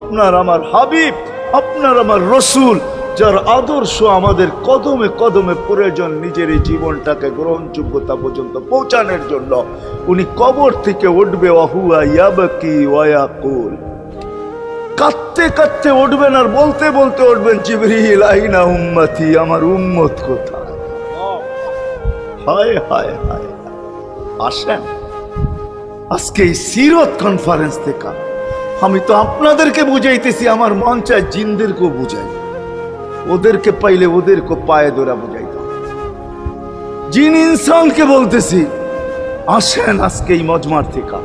আপনার আমার হাবিব, আপনার আমার রসুল, যার আদর্শ আমাদের কদমে কদমে প্রয়োজন নিজের এই জীবনটাকে গ্রহণযোগ্যতা পর্যন্ত পৌঁছানোর জন্য। উনি কবর থেকে উঠবে, ওয়াহুয়া ইয়াবকি ওয়া ইয়াকুল, কাঁদতে কাঁদতে উঠবেন আর বলতে বলতে উঠবেন, জিবরিল আইনা উম্মতি, আমার উম্মত কোথায়? হায় হায় হায়। আসেন আজকে এই সিরত কনফারেন্স থেকে আমি তো আপনাদেরকে বুঝাইতেছি, আমার মন চায় জিনদেরকেও বুঝাই, ওদেরকে পাইলে ওদেরকে পায়ে ধরা বুঝাইতাম। জিন ইনসানকে বলতেছি, আসেন আজকে এই মজমার থেকে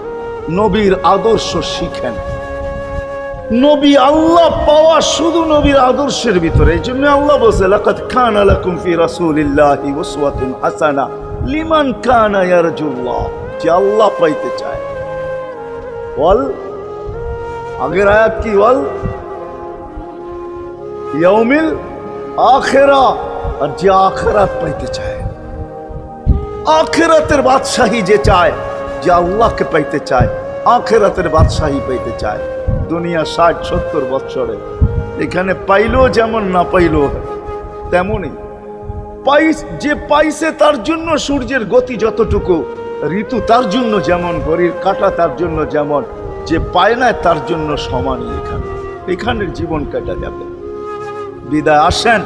নবীর আদর্শ শিখেন। নবী আল্লাহ পাওয়া শুধু নবীর আদর্শের ভিতরে। এই জন্য আল্লাহ বলছে, লাকাদ কানা লাকুম ফি রাসূলিল্লাহি উসওয়াতুন হাসানাহ লিমান কানা ইয়ারজুল্লাহ, যে আল্লাহ পাইতে চায়। বল আগের আয়াত কি? বল ইয়াউমিল আখিরা, আর যে আখিরাত পাইতে চায়, আখিরাতের বাদশাহী যে চায়, যে আল্লাহকে পাইতে চায়, আখিরাতের বাদশাহী পাইতে চায়। দুনিয়া 60-70 বছরে এখানে পাইলো যেমন, না পাইলো তেমনই। যে পাইছে তার জন্য সূর্যের গতি যতটুকু, ঋতু তার জন্য যেমন, ঘড়ির কাঁটা তার জন্য যেমন, যে পায় না তার জন্য সমানই। এখানের জীবন কাটা যাবে। বিদায় আসেন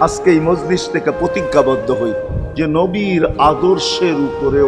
আজকে এই মজলিস থেকে প্রতিজ্ঞাবদ্ধ হই যে নবীর আদর্শের উপরে